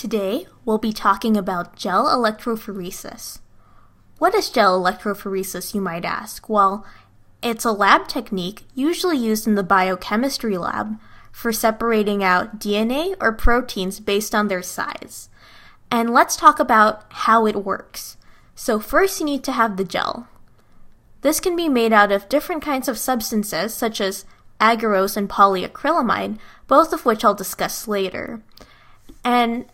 Today, we'll be talking about gel electrophoresis. What is gel electrophoresis, you might ask? Well, it's a lab technique usually used in the biochemistry lab for separating out DNA or proteins based on their size. And let's talk about how it works. So first you need to have the gel. This can be made out of different kinds of substances such as agarose and polyacrylamide, both of which I'll discuss later. And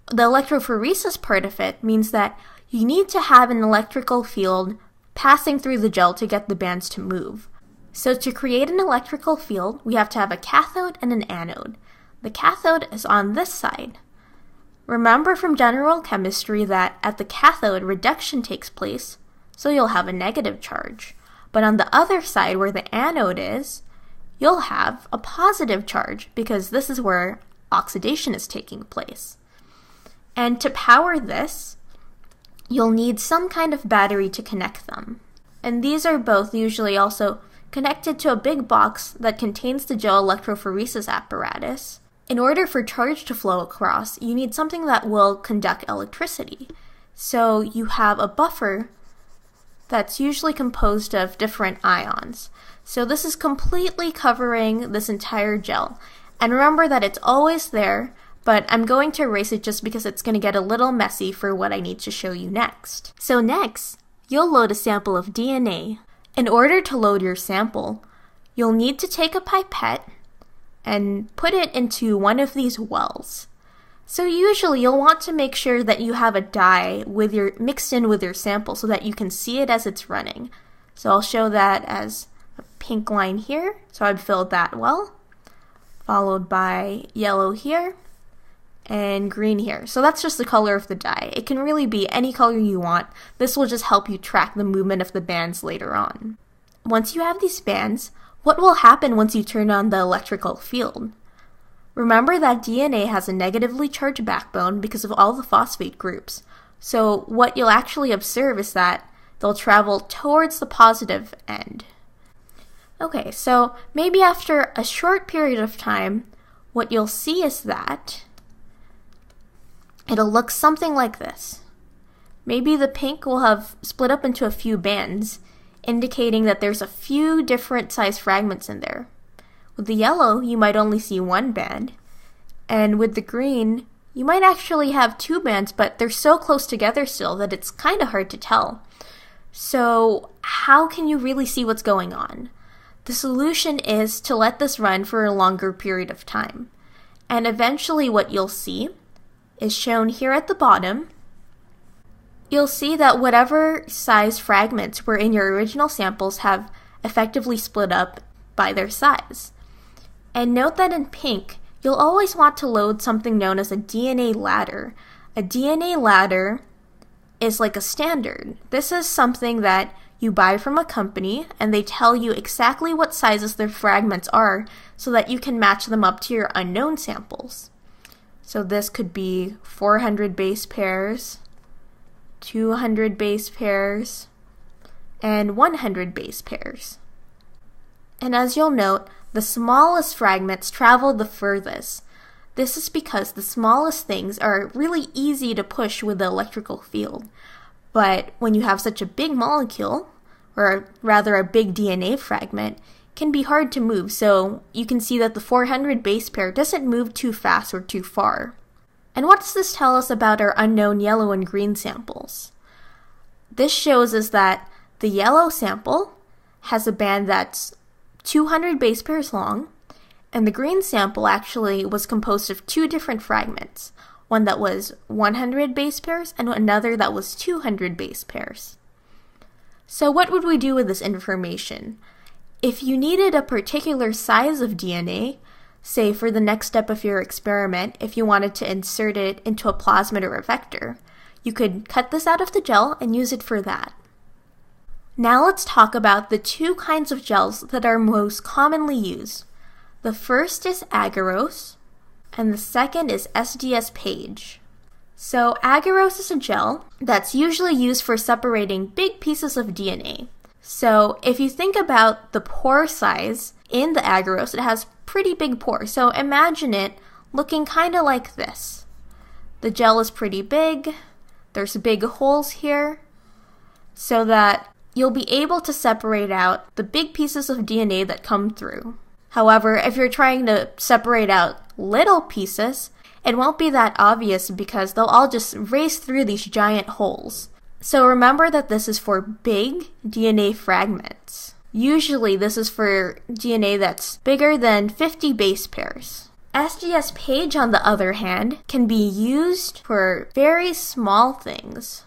the electrophoresis part of it means that you need to have an electrical field passing through the gel to get the bands to move. So to create an electrical field, we have to have a cathode and an anode. The cathode is on this side. Remember from general chemistry that at the cathode, reduction takes place, so you'll have a negative charge. But on the other side, where the anode is, you'll have a positive charge because this is where oxidation is taking place. And to power this, you'll need some kind of battery to connect them. And these are both usually also connected to a big box that contains the gel electrophoresis apparatus. In order for charge to flow across, you need something that will conduct electricity. So you have a buffer that's usually composed of different ions. So this is completely covering this entire gel. And remember that it's always there, but I'm going to erase it just because it's going to get a little messy for what I need to show you next. So next, you'll load a sample of DNA. In order to load your sample, you'll need to take a pipette and put it into one of these wells. So usually you'll want to make sure that you have a dye mixed in with your sample so that you can see it as it's running. So I'll show that as a pink line here. So I've filled that well, followed by yellow here, and green here. So that's just the color of the dye. It can really be any color you want. This will just help you track the movement of the bands later on. Once you have these bands, what will happen once you turn on the electrical field? Remember that DNA has a negatively charged backbone because of all the phosphate groups. So what you'll actually observe is that they'll travel towards the positive end. Okay, so maybe after a short period of time, what you'll see is that it'll look something like this. Maybe the pink will have split up into a few bands, indicating that there's a few different size fragments in there. With the yellow, you might only see one band, and with the green, you might actually have two bands, but they're so close together still that it's kind of hard to tell. So how can you really see what's going on? The solution is to let this run for a longer period of time. And eventually what you'll see is shown here at the bottom. You'll see that whatever size fragments were in your original samples have effectively split up by their size. And note that in pink, you'll always want to load something known as a DNA ladder. A DNA ladder is like a standard. This is something that you buy from a company and they tell you exactly what sizes their fragments are so that you can match them up to your unknown samples. So this could be 400 base pairs, 200 base pairs, and 100 base pairs. And as you'll note, the smallest fragments travel the furthest. This is because the smallest things are really easy to push with the electrical field. But when you have such a big molecule, or rather a big DNA fragment, it can be hard to move. So you can see that the 400 base pair doesn't move too fast or too far. And what does this tell us about our unknown yellow and green samples? This shows us that the yellow sample has a band that's 200 base pairs long, and the green sample actually was composed of two different fragments, one that was 100 base pairs and another that was 200 base pairs. So what would we do with this information? If you needed a particular size of DNA, say for the next step of your experiment, if you wanted to insert it into a plasmid or a vector, you could cut this out of the gel and use it for that. Now let's talk about the two kinds of gels that are most commonly used. The first is agarose, and the second is SDS-PAGE. So agarose is a gel that's usually used for separating big pieces of DNA. So if you think about the pore size in the agarose, it has pretty big pores. So imagine it looking kind of like this. the gel is pretty big. There's big holes here, so that you'll be able to separate out the big pieces of DNA that come through. However, if you're trying to separate out little pieces, it won't be that obvious because they'll all just race through these giant holes. So remember that this is for big DNA fragments. Usually this is for DNA that's bigger than 50 base pairs. SDS-PAGE, on the other hand, can be used for very small things.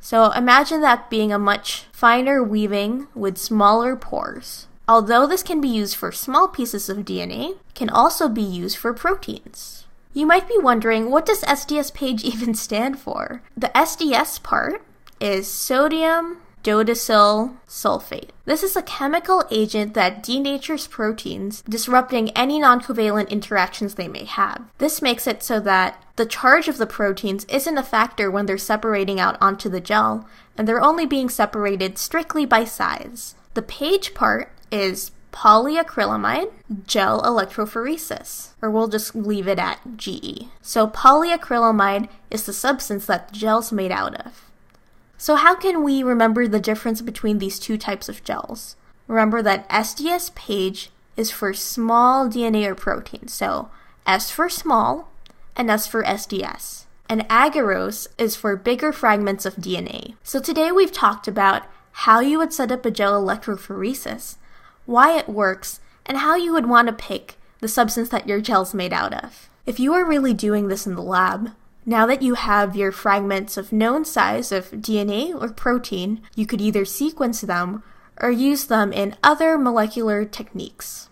So imagine that being a much finer weaving with smaller pores. Although this can be used for small pieces of DNA, it can also be used for proteins. You might be wondering, what does SDS-PAGE even stand for? The SDS part is sodium dodecyl sulfate. This is a chemical agent that denatures proteins, disrupting any non-covalent interactions they may have. This makes it so that the charge of the proteins isn't a factor when they're separating out onto the gel, and they're only being separated strictly by size. The PAGE part is polyacrylamide gel electrophoresis, or we'll just leave it at GE. So polyacrylamide is the substance that the gel's made out of. So how can we remember the difference between these two types of gels? Remember that SDS-PAGE is for small DNA or protein, so S for small and S for SDS. And agarose is for bigger fragments of DNA. So today we've talked about how you would set up a gel electrophoresis, why it works, and how you would want to pick the substance that your gel's made out of. If you are really doing this in the lab, now that you have your fragments of known size of DNA or protein, you could either sequence them or use them in other molecular techniques.